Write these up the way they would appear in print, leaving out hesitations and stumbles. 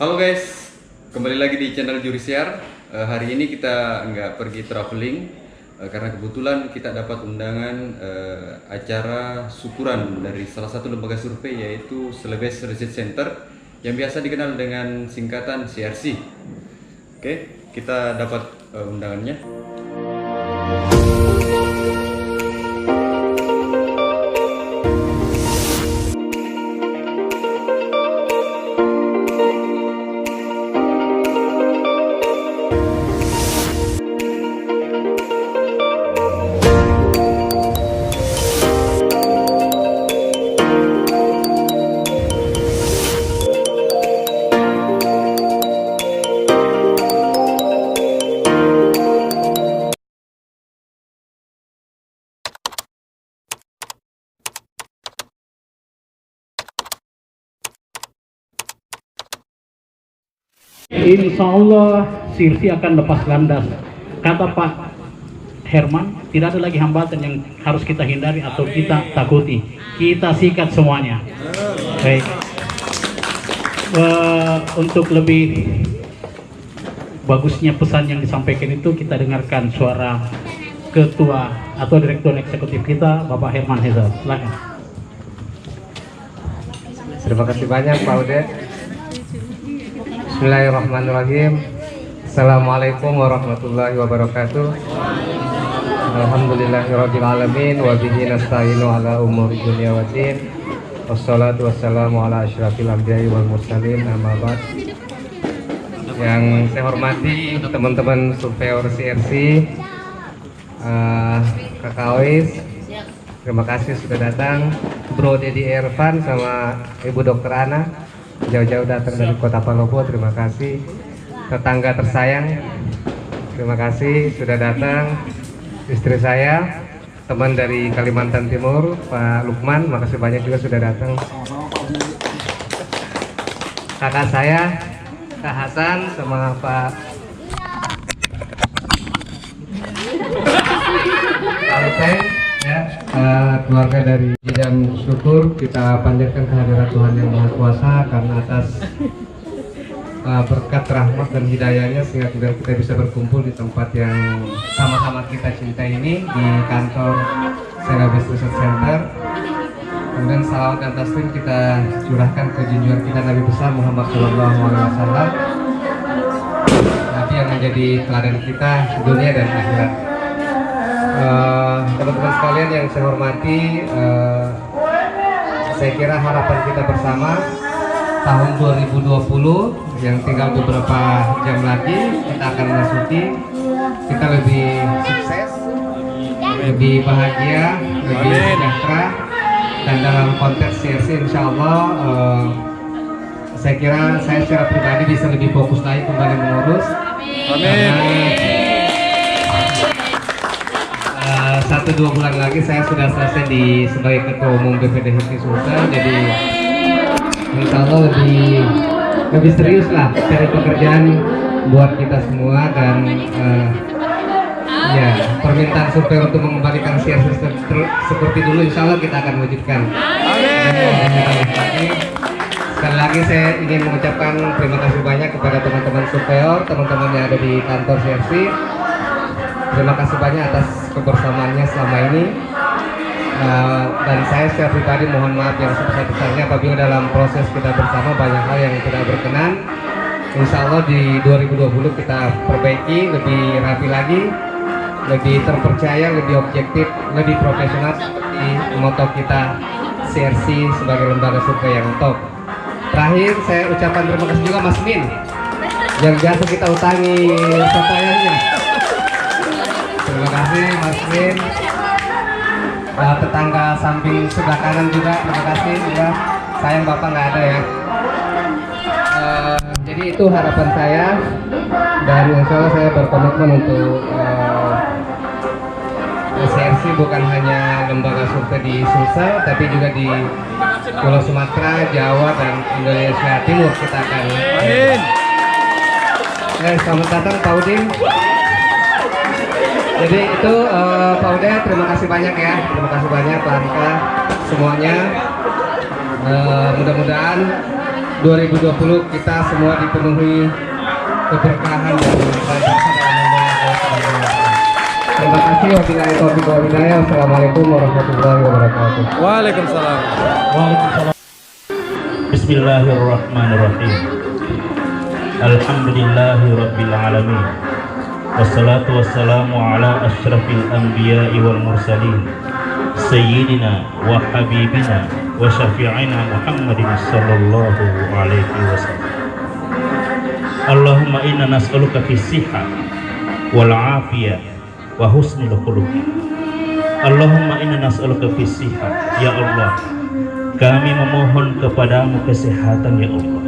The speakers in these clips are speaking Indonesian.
Halo guys, kembali lagi di channel Jurisiar. Hari ini kita nggak pergi traveling karena kebetulan kita dapat undangan acara syukuran dari salah satu lembaga survei yaitu Celebes Research Center yang biasa dikenal dengan singkatan CRC. Oke, kita dapat undangannya. Insya Allah Sirsi akan lepas landas. Kata Pak Herman, tidak ada lagi hambatan yang harus kita hindari atau kita takuti. Kita sikat semuanya. Baik. Untuk lebih bagusnya pesan yang disampaikan itu, kita dengarkan suara Ketua atau Direktur Eksekutif kita, Bapak Herman Hezal. Silakan. Terima kasih banyak Pak Ude. Bismillahirrahmanirrahim. Assalamualaikum warahmatullahi wabarakatuh. Alhamdulillahirabbil alamin wa bihi nasta'inu ala umuri dunya waddin. Wassalatu wassalamu ala asyrafil anbiya'i wal mursalin, amma ba'd. Yang saya hormati teman-teman surveyor CRC, Kakak Ois, terima kasih sudah datang. Bro Dedi Irfan sama Ibu Dokter Ana jauh-jauh datang dari Kota Palopo, terima kasih. Tetangga tersayang, terima kasih sudah datang. Istri saya, teman dari Kalimantan Timur, Pak Lukman, makasih banyak juga sudah datang. Kakak saya, Kak Hasan, sama Pak Alten, ya, keluarga dari Jidam Syukur, kita panjatkan kehadiran Tuhan Yang Maha Kuasa karena atas berkat rahmat dan hidayahnya sehingga kita bisa berkumpul di tempat yang sama-sama kita cintai ini, di kantor Celebes Research Center. Kemudian salawat dan taslim kita curahkan ke junjungan kita Nabi besar Muhammad SAW, Nabi yang menjadi teladan kita dunia dan akhirat. Teman-teman sekalian yang saya hormati, saya kira harapan kita bersama tahun 2020 yang tinggal beberapa jam lagi kita akan memasuki, kita lebih sukses, lebih bahagia, lebih sejahtera, dan dalam konteks CRC insya Allah saya kira saya secara pribadi bisa lebih fokus lagi kembali mengurus. Amin. 1-2 bulan lagi saya sudah selesai sebagai Ketua Umum BPD HIPMI Sulsel, jadi insya Allah lebih serius lah cari pekerjaan buat kita semua, dan ya permintaan survei untuk mengembalikan CRC seperti dulu insya Allah kita akan wujudkan. Sekali lagi saya ingin mengucapkan terima kasih banyak kepada teman-teman surveyor, teman-teman yang ada di kantor CRC. Terima kasih banyak atas kebersamaannya selama ini, dan saya secara pribadi mohon maaf yang sebesar-besarnya apabila dalam proses kita bersama banyak hal yang tidak berkenan. Insya Allah di 2020 kita perbaiki, lebih rapi lagi, lebih terpercaya, lebih objektif, lebih profesional seperti moto kita CRC sebagai lembaga survei yang top. Terakhir saya ucapkan terima kasih juga Mas Min yang biasa kita utangi pertanyaannya. Terima kasih Mas Min. Tetangga samping sebelah kanan juga terima kasih juga. Sayang Bapak nggak ada ya. Jadi itu harapan saya, dan insya Allah saya berkomitmen untuk CRC bukan hanya lembaga survei di Sulsel, tapi juga di Pulau Sumatera, Jawa, dan Indonesia Timur kita akan. Amin. Selamat datang Pak Udin. Jadi itu Pak Uda, terima kasih banyak ya, terima kasih banyak Pak Rika semuanya. Mudah-mudahan 2020 kita semua dipenuhi keberkahan dan kelancaran dalam membangun Allah Subhanahu wa Ta'ala. Terima kasih. Wabillahi taufiq wal hidayah. Wassalamualaikum warahmatullahi wabarakatuh. Waalaikumsalam. Waalaikumsalam. Bismillahirrahmanirrahim. Alhamdulillahi rabbil alamin. Wassalatu wassalamu ala asyrafil anbiya'i wal mursalin sayyidina wa habibina wa syafi'ina Muhammadin sallallahu alaihi wasallam. Allahumma inna nas'aluka fis sihah wal afiyah wa husnul khuluq. Allahumma inna nas'aluka fis sihah. Ya Allah, kami memohon kepadamu kesehatan ya Allah.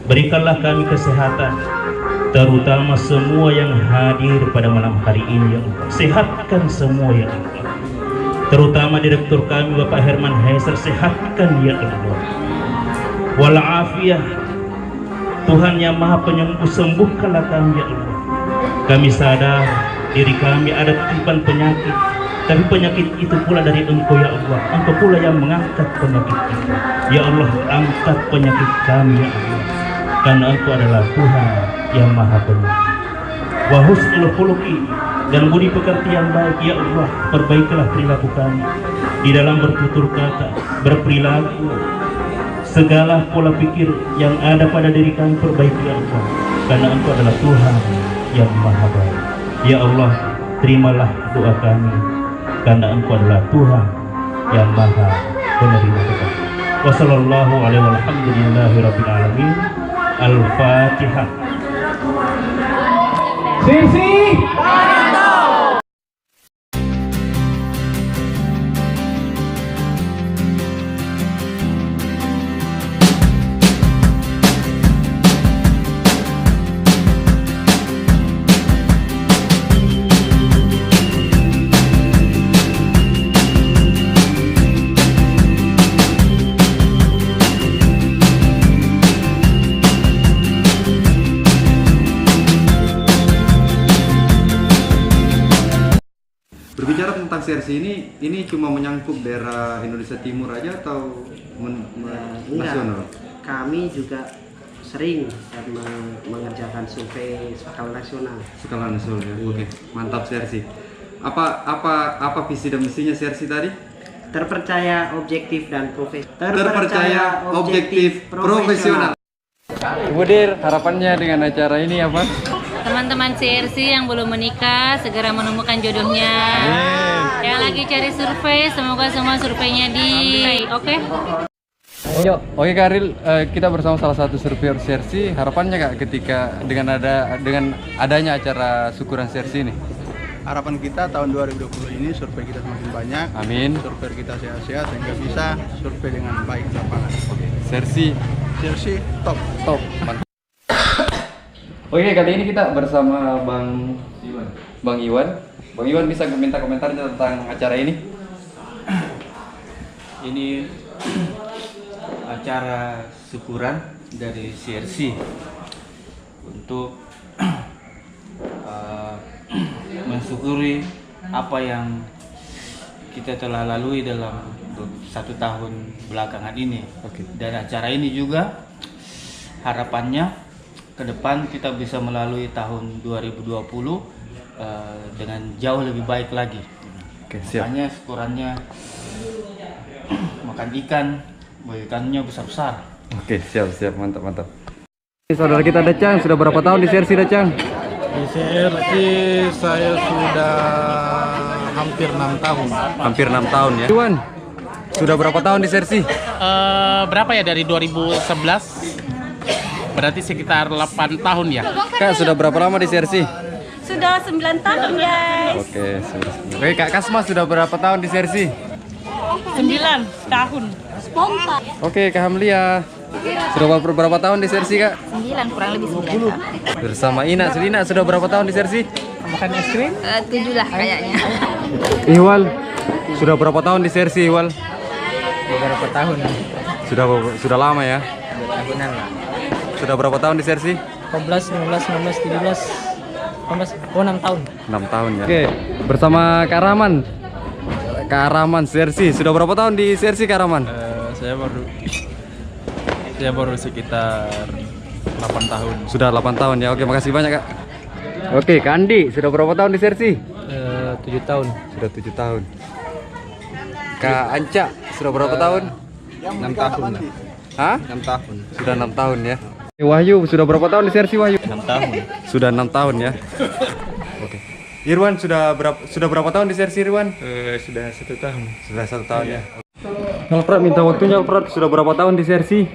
Berikanlah kami kesehatan, terutama semua yang hadir pada malam hari ini ya Allah. Sehatkan semua ya Allah. Terutama direktur kami Bapak Herman Heiser, sehatkan ya Allah. Wal'afiyah, Tuhan yang Maha Penyembuh, sembuhkanlah kami ya Allah. Kami sadar diri kami ada titipan penyakit, tapi penyakit itu pula dari Engkau ya Allah. Engkau pula yang mengangkat penyakit itu. Ya Allah, angkat penyakit kami ya Allah, karena Engkau adalah Tuhan yang Maha Penyembuh. Wa husnul khuluqi, dan budi pekerti yang baik ya Allah. Perbaikilah perilaku kami di dalam bertutur kata, berperilaku, segala pola pikir yang ada pada diri kami perbaiki ya Allah, karena Engkau adalah Tuhan yang Maha Baik. Ya Allah, terimalah doa kami, karena Engkau adalah Tuhan yang Maha Penerima doa. Wassallallahu alaihi walhamdulillahi rabbil alamin. Al-Fatihah. Sisi. Berbicara tentang CRC ini cuma menyangkut daerah Indonesia Timur aja atau nasional? Kami juga sering mengerjakan survei skala nasional. Skala nasional ya. Oke, mantap CRC. Apa visi dan misinya CRC tadi? Terpercaya, objektif dan profesional. Terpercaya, objektif, profesional. Ibu Dir, harapannya dengan acara ini apa? Teman-teman CRC yang belum menikah segera menemukan jodohnya. Yang lagi cari survei, semoga semua surveinya oke. Oke Karil, kita bersama salah satu surveyor CRC. Harapannya Kak ketika dengan adanya acara syukuran CRC ini? Harapan kita tahun 2020 ini survei kita semakin banyak. Amin. Survei kita sehat-sehat sehingga bisa survei dengan baik di lapangan. CRC top. Mantap. Oke, kali ini kita bersama Bang Iwan. Bang Iwan bisa minta komentarnya tentang acara ini? Ini acara syukuran dari CRC untuk mensyukuri apa yang kita telah lalui dalam 1 tahun belakangan ini. Dan acara ini juga harapannya ke depan kita bisa melalui tahun 2020 dengan jauh lebih baik lagi. Siap. Makanya syukurannya makan ikan, ikannya besar-besar. Oke, siap, mantap. Saudara kita Dacang, sudah berapa tahun di CRC Dacang? Di CRC saya sudah hampir 6 tahun. Hampir 6 tahun ya. Iwan, sudah berapa tahun di CRC? Berapa ya, dari 2011? Berarti sekitar 8 tahun ya. Kak, sudah berapa lama di CRC? Sudah 9 tahun guys. Oke, Kak Kasma sudah berapa tahun di CRC? 9 tahun. Oke, Kak Hamlia sudah berapa tahun di CRC Kak? 9 kurang lebih 9 tahun. Bersama Ina sudah berapa tahun di CRC? Makan es krim? 7 lah kayaknya. Ihwal, sudah berapa tahun di CRC Ihwal? Beberapa tahun. Sudah lama ya? Tahunan lah. Sudah berapa tahun di CRC? 14, 15, 16, 17, 18, 6 tahun. 6 tahun ya. Oke, bersama Kak Rahman CRC. Sudah berapa tahun di CRC Kak Rahman? Saya Ya baru sekitar 8 tahun. Sudah 8 tahun ya. Oke, makasih banyak Kak. Oke, Kak Andi, sudah berapa tahun di Sersi? 7 tahun. Sudah 7 tahun. Kak Anca, sudah berapa tahun? 6 tahun. Hah? 6 tahun. Sudah 6 tahun ya. Wahyu, sudah berapa tahun di Sersi Wahyu? 6 tahun. Sudah 6 tahun ya. Oke. Irwan sudah berapa tahun di Sersi Irwan? Sudah 1 tahun. Sudah 1 tahun ya. Alfred minta waktunya Alfred, sudah berapa tahun di Sersi?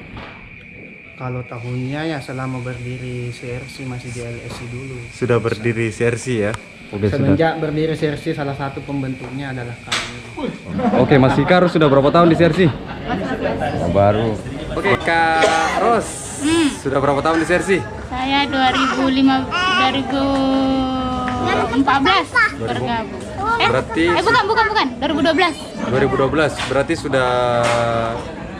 Kalau tahunnya ya selama berdiri CRC masih di LSI dulu. Sudah berdiri Sersi ya. Oke, Semenjak berdiri CRC salah satu pembentuknya adalah kami. Oke, Mas Fikar sudah berapa tahun di Sersi? Baru. Oke, Kak Ros. Sudah berapa tahun di Sersi? Saya 2014 bergabung. Berarti Bukan, 2012. 2012. Berarti sudah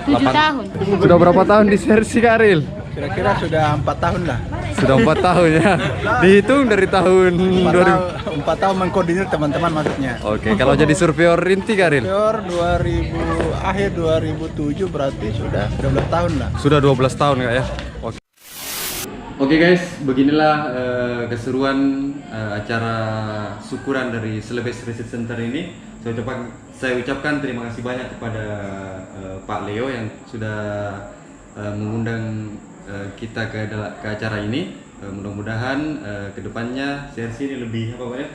7 tahun. Sudah berapa tahun di Sersi Kak Aril? Kira-kira sudah 4 tahun lah. Sudah 4 tahun ya. Dihitung dari tahun 4 tahun mengkoordinir teman-teman maksudnya. Oke, kalau jadi surveyor inti Kak Aril? Surveyor akhir 2007 berarti sudah 12 tahun lah. Sudah 12 tahun Kak ya. Oke guys, beginilah keseruan acara syukuran dari Celebes Research Center ini. Saya ucapkan terima kasih banyak kepada Pak Leo yang sudah mengundang kita ke acara ini. Mudah-mudahan kedepannya CRC ini lebih apa Pak ya?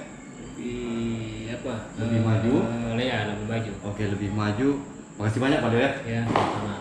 Lebih maju. Lebih maju. Oke, lebih maju. Makasih banyak Pak Leo ya. Ya, sama.